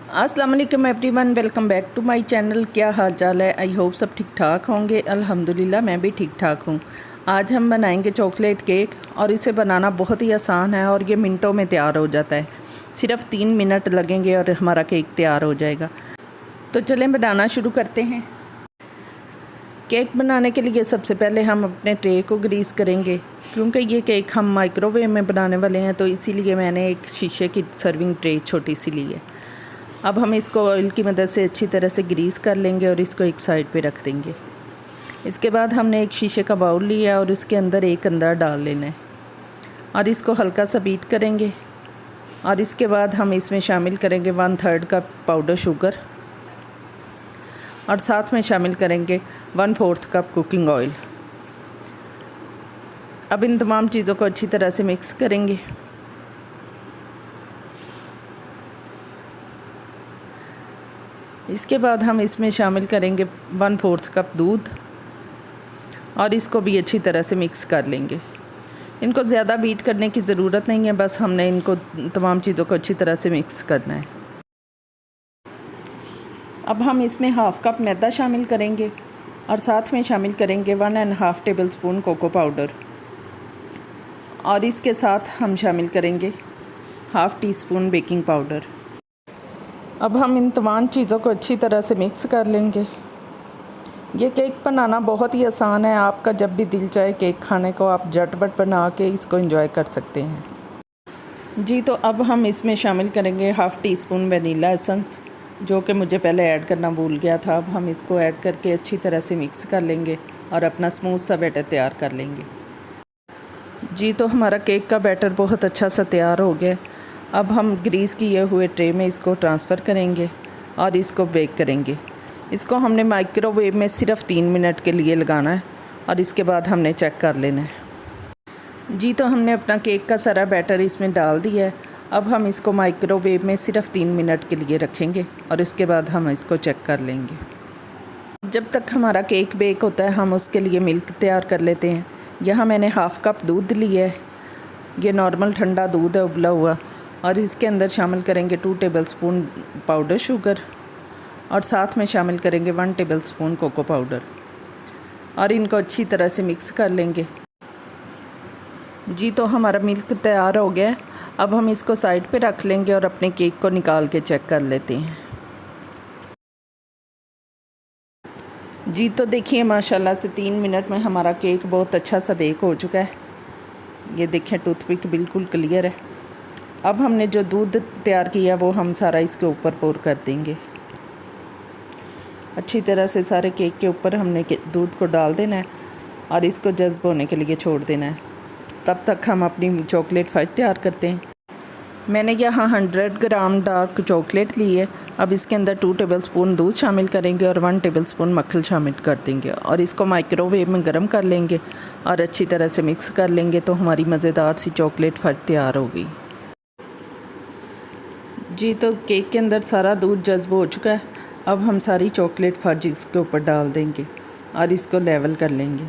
अस्सलाम वालेकुम everyone, welcome back to my channel. क्या हाल चाल है? आई होप सब ठीक ठाक होंगे। अल्हम्दुलिल्लाह मैं भी ठीक ठाक हूँ। आज हम बनाएंगे चॉकलेट केक और इसे बनाना बहुत ही आसान है और ये मिनटों में तैयार हो जाता है। सिर्फ 3 मिनट लगेंगे और हमारा केक तैयार हो जाएगा। तो चलें बनाना शुरू करते हैं। केक बनाने के लिए सबसे पहले हम अपने ट्रे को ग्रीस करेंगे। क्योंकि ये केक हम माइक्रोवेव में बनाने वाले हैं तो इसीलिए मैंने एक शीशे की सर्विंग ट्रे छोटी सी ली है। अब हम इसको ऑयल की मदद से अच्छी तरह से ग्रीस कर लेंगे और इसको एक साइड पे रख देंगे। इसके बाद हमने एक शीशे का बाउल लिया और उसके अंदर एक अंडा डाल लेना है और इसको हल्का सा बीट करेंगे। और इसके बाद हम इसमें शामिल करेंगे 1/3 कप पाउडर शुगर और साथ में शामिल करेंगे 1/4 कप कुकिंग ऑयल। अब इन तमाम चीज़ों को अच्छी तरह से मिक्स करेंगे। इसके बाद हम इसमें शामिल करेंगे 1/4 कप दूध और इसको भी अच्छी तरह से मिक्स कर लेंगे। इनको ज़्यादा बीट करने की ज़रूरत नहीं है, बस हमने इनको तमाम चीज़ों को अच्छी तरह से मिक्स करना है। अब हम इसमें 1/2 कप मैदा शामिल करेंगे और साथ में शामिल करेंगे 1.5 टेबल स्पून कोको पाउडर और इसके साथ हम शामिल करेंगे 1/2 टीस्पून बेकिंग पाउडर। अब हम इन तमाम चीज़ों को अच्छी तरह से मिक्स कर लेंगे। ये केक बनाना बहुत ही आसान है। आपका जब भी दिल चाहे केक खाने को आप झटपट बना के इसको एंजॉय कर सकते हैं जी। तो अब हम इसमें शामिल करेंगे 1/2 टीस्पून वनीला एसेंस, जो कि मुझे पहले ऐड करना भूल गया था। अब हम इसको ऐड करके अच्छी तरह से मिक्स कर लेंगे और अपना स्मूथ सा बैटर तैयार कर लेंगे जी। तो हमारा केक का बैटर बहुत अच्छा सा तैयार हो गया। अब हम ग्रीस किए हुए ट्रे में इसको ट्रांसफ़र करेंगे और इसको बेक करेंगे। इसको हमने माइक्रोवेव में सिर्फ 3 मिनट के लिए लगाना है और इसके बाद हमने चेक कर लेना है जी। तो हमने अपना केक का सारा बैटर इसमें डाल दिया है। अब हम इसको माइक्रोवेव में सिर्फ 3 मिनट के लिए रखेंगे और इसके बाद हम इसको चेक कर लेंगे। जब तक हमारा केक बेक होता है हम उसके लिए मिल्क तैयार कर लेते हैं। यहाँ मैंने 1/2 कप दूध लिया है। ये नॉर्मल ठंडा दूध है, उबला हुआ। और इसके अंदर शामिल करेंगे 2 टेबलस्पून पाउडर शुगर और साथ में शामिल करेंगे 1 टेबलस्पून कोको पाउडर और इनको अच्छी तरह से मिक्स कर लेंगे जी। तो हमारा मिल्क तैयार हो गया है। अब हम इसको साइड पे रख लेंगे और अपने केक को निकाल के चेक कर लेते हैं जी। तो देखिए माशाल्लाह से 3 मिनट में हमारा केक बहुत अच्छा सा बेक हो चुका है। ये देखें टूथपिक बिल्कुल क्लियर है। अब हमने जो दूध तैयार किया वो हम सारा इसके ऊपर पोर कर देंगे। अच्छी तरह से सारे केक के ऊपर हमने दूध को डाल देना है और इसको जज्ब होने के लिए छोड़ देना है। तब तक हम अपनी चॉकलेट फज तैयार करते हैं। मैंने यहाँ 100 ग्राम डार्क चॉकलेट ली है। अब इसके अंदर 2 टेबलस्पून दूध शामिल करेंगे और 1 टेबलस्पून मक्खन शामिल कर देंगे और इसको माइक्रोवेव में गर्म कर लेंगे और अच्छी तरह से मिक्स कर लेंगे। तो हमारी मज़ेदार सी चॉकलेट फज तैयार हो गई जी। तो केक के अंदर सारा दूध जज्ब हो चुका है। अब हम सारी चॉकलेट फज इसके ऊपर डाल देंगे और इसको लेवल कर लेंगे।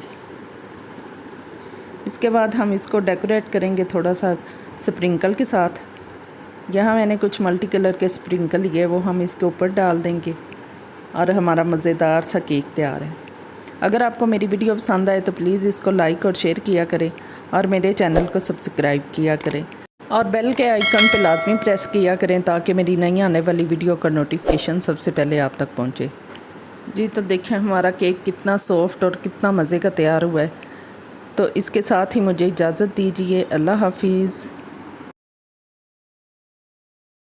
इसके बाद हम इसको डेकोरेट करेंगे थोड़ा सा स्प्रिंकल के साथ। यहाँ मैंने कुछ मल्टी कलर के स्प्रिंकल लिए, वो हम इसके ऊपर डाल देंगे और हमारा मज़ेदार सा केक तैयार है। अगर आपको मेरी वीडियो पसंद आए तो प्लीज़ इसको लाइक और शेयर किया करें और मेरे चैनल को सब्सक्राइब किया करें और बेल के आइकन पे लाजमी प्रेस किया करें ताकि मेरी नई आने वाली वीडियो का नोटिफिकेशन सबसे पहले आप तक पहुंचे जी। तो देखें हमारा केक कितना सॉफ्ट और कितना मज़े का तैयार हुआ है। तो इसके साथ ही मुझे इजाज़त दीजिए। अल्लाह हाफिज़।